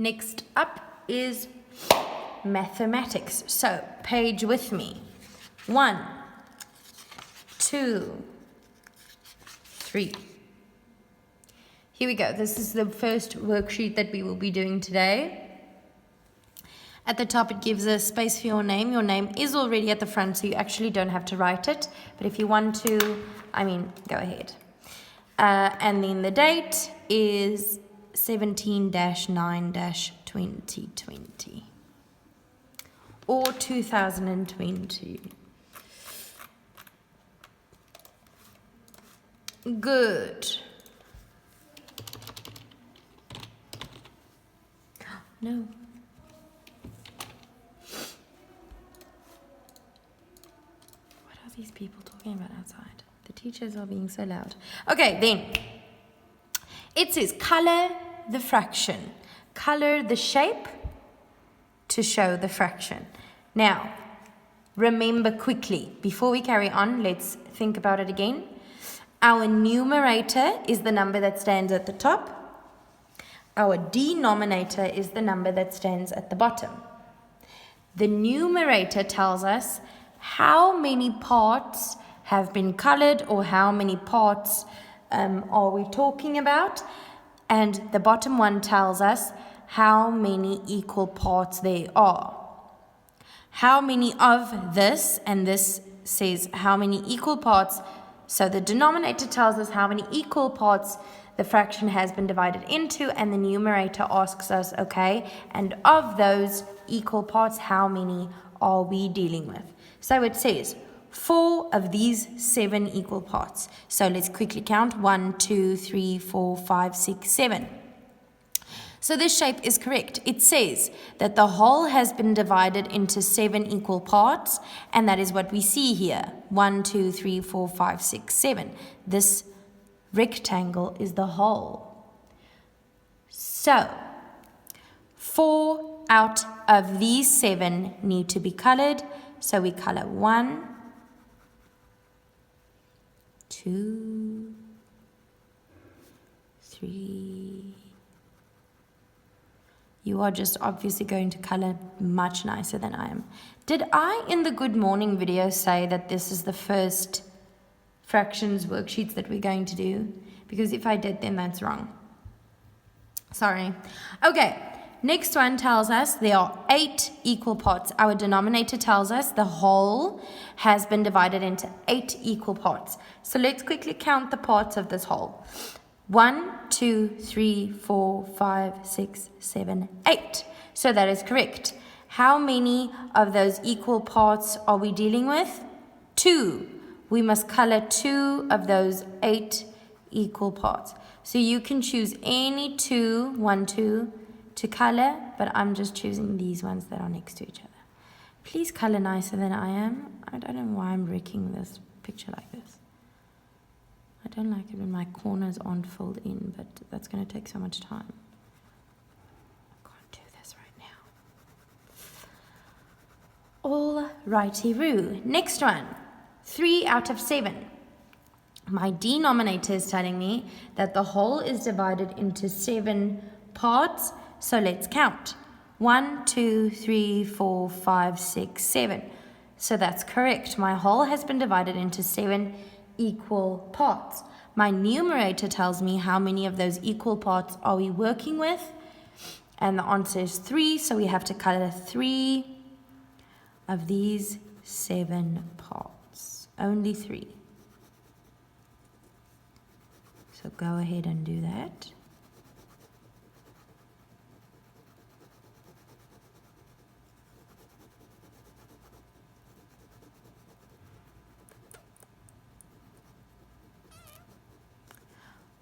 Next up is mathematics. So, page with me. 1, 2, 3. Here we go. This is the first worksheet that we will be doing today. At the top, it gives a space for your name. Your name is already at the front, so you actually don't have to write it. But if you want to, go ahead. And then the date is 17-9-2020 or 2020. Good. No. What are these people talking about outside? The teachers are being so loud. Okay, then. It says color the fraction. Color the shape to show the fraction. Now, remember quickly, before we carry on, let's think about it again. Our numerator is the number that stands at the top. Our denominator is the number that stands at the bottom. The numerator tells us how many parts have been colored or how many parts are we talking about. And the bottom one tells us how many equal parts there are. How many of this, and this says how many equal parts. So the denominator tells us how many equal parts the fraction has been divided into, and the numerator asks us, okay, and of those equal parts, how many are we dealing with? So it says 4 of these 7 equal parts. So let's quickly count. 1, 2, 3, 4, 5, 6, 7. So this shape is correct. It says that the whole has been divided into 7 equal parts, and that is what we see here. 1, 2, 3, 4, 5, 6, 7. This rectangle is the whole. So, 4 out of these 7 need to be colored. So we color 1, 2, 3. You are just obviously going to color much nicer than I am. Did I, in the Good Morning video, say that this is the first fractions worksheets that we're going to do? Because if I did, then that's wrong. Sorry. Okay, next one tells us there are 8 equal parts. Our denominator tells us the whole has been divided into 8 equal parts. So let's quickly count the parts of this whole. 1, 2, 3, 4, 5, 6, 7, 8. So that is correct. How many of those equal parts are we dealing with? 2. We must color 2 of those 8 equal parts. So you can choose any 2, 1, 2 to color, but I'm just choosing these ones that are next to each other. Please color nicer than I am. I don't know why I'm wrecking this picture like this. I don't like it when my corners aren't filled in, but that's going to take so much time. I can't do this right now. Alrighty-roo. Next one. 3 out of 7. My denominator is telling me that the whole is divided into 7 parts. So let's count. 1, 2, 3, 4, 5, 6, 7. So that's correct. My whole has been divided into 7 equal parts. My numerator tells me how many of those equal parts are we working with. And the answer is 3. So we have to color 3 of these 7 parts. Only 3. So go ahead and do that.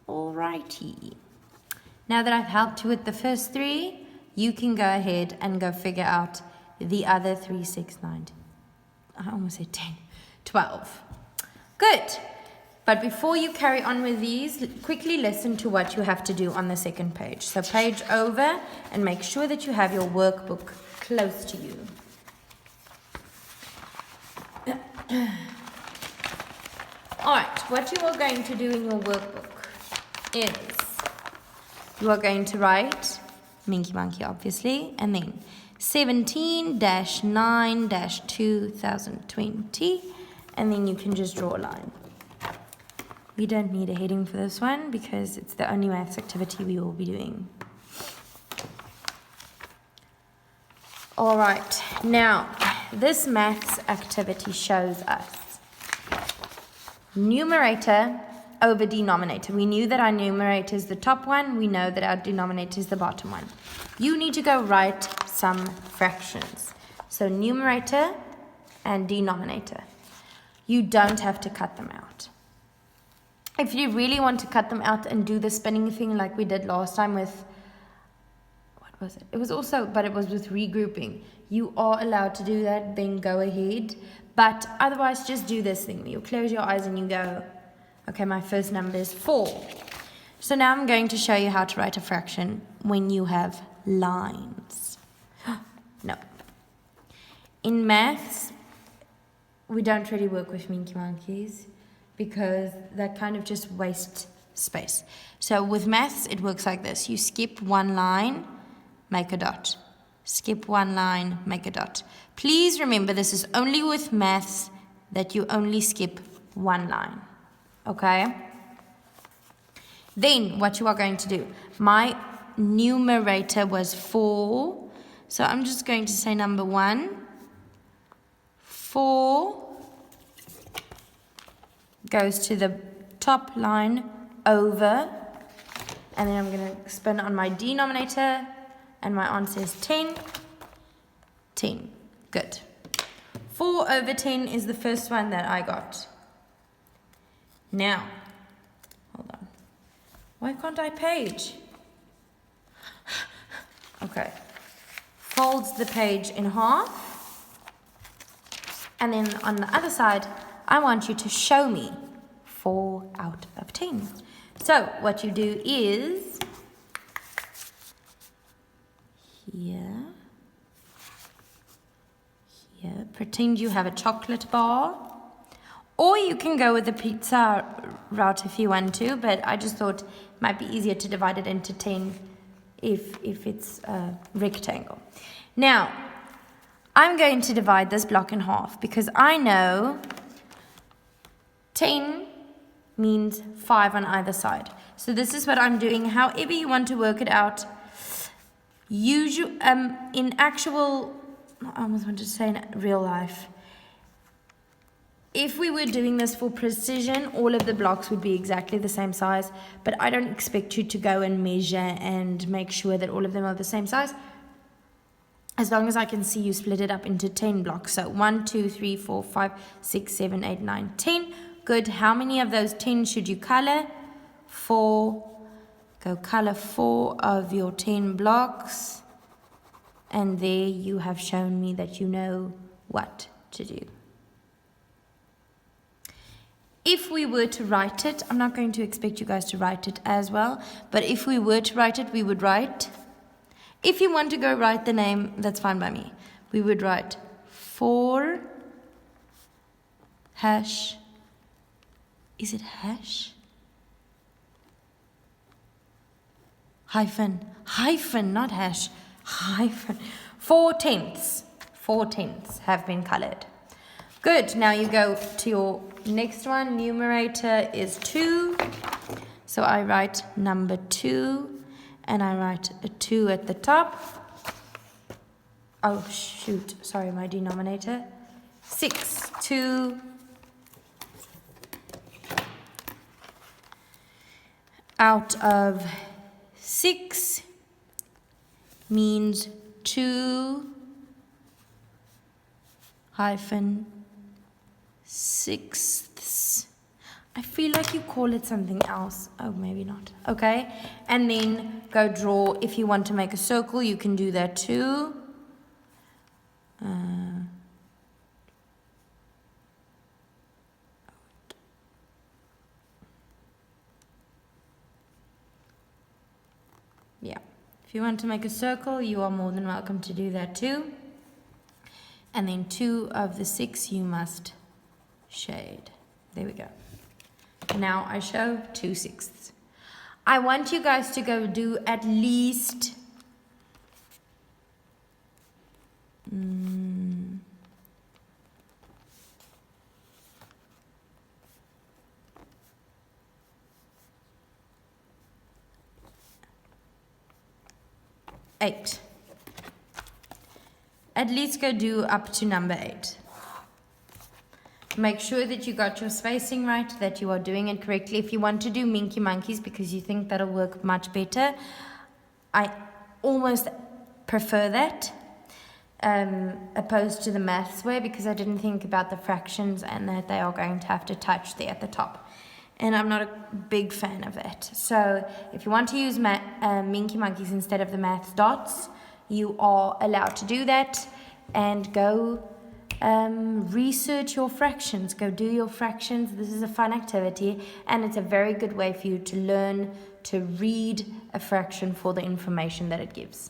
Alrighty. Now that I've helped you with the first 3, you can go ahead and go figure out the other 3, 6, 9. I almost said 10, 12. Good. But before you carry on with these, quickly listen to what you have to do on the second page. So page over and make sure that you have your workbook close to you. Alright, what you are going to do in your workbook is you are going to write Minky Monkey, obviously, and then 17-9-2020, and then you can just draw a line. We don't need a heading for this one because it's the only maths activity we will be doing. All right, now this maths activity shows us numerator over denominator. We knew that our numerator is the top one. We know that our denominator is the bottom one. You need to go write some fractions. So numerator and denominator. You don't have to cut them out. If you really want to cut them out and do the spinning thing like we did last time with, what was it? It was also, but it was with regrouping. You are allowed to do that, then go ahead. But otherwise, just do this thing. You close your eyes and you go, okay, my first number is 4. So now I'm going to show you how to write a fraction when you have lines. No. In maths, we don't really work with Minky Monkeys because that kind of just wastes space. So with maths, it works like this. You skip one line, make a dot. Skip one line, make a dot. Please remember, this is only with maths that you only skip one line. Okay? Then what you are going to do, my numerator was 4. So I'm just going to say number 1. 4 goes to the top line over, and then I'm going to spin on my denominator, and my answer is 10. 10. Good. 4 over 10 is the first one that I got. Now, hold on. Why can't I page? Okay. Folds the page in half. And then on the other side, I want you to show me 4 out of 10. So what you do is here, pretend you have a chocolate bar, or you can go with the pizza route if you want to, but I just thought it might be easier to divide it into 10 if it's a rectangle. Now, I'm going to divide this block in half because I know 10 means 5 on either side. So this is what I'm doing. However you want to work it out, in actual, I almost wanted to say in real life, if we were doing this for precision, all of the blocks would be exactly the same size, but I don't expect you to go and measure and make sure that all of them are the same size. As long as I can see you split it up into 10 blocks. So 1, 2, 3, 4, 5, 6, 7, 8, 9, 10. Good. How many of those 10 should you color? 4. Go color 4 of your 10 blocks. And there you have shown me that you know what to do. If we were to write it, I'm not going to expect you guys to write it as well, but if we were to write it, we would write, if you want to go write the name, that's fine by me. We would write 4 hash, is it hash? Hyphen, not hash, hyphen. 4 tenths. 4 tenths have been colored. Good, now you go to your next one. Numerator is 2. So I write number 2 and I write a 2 at the top. Oh shoot, sorry, my denominator. 6, 2. Out of 6 means 2 hyphen sixths. I feel like you call it something else. Oh, maybe not. Okay. And then go draw. If you want to make a circle, you can do that too. Yeah. If you want to make a circle, you are more than welcome to do that too. And then 2 of the 6 you must shade. There we go. Now I show 2/6. I want you guys to go do at least 8. At least go do up to number 8. Make sure that you got your spacing right, that you are doing it correctly. If you want to do Minky Monkeys because you think that'll work much better, I almost prefer that opposed to the maths way, because I didn't think about the fractions and that they are going to have to touch there at the top. And I'm not a big fan of that. So if you want to use Minky Monkeys instead of the maths dots, you are allowed to do that, and go research your fractions. Go do your fractions. This is a fun activity, and it's a very good way for you to learn to read a fraction for the information that it gives.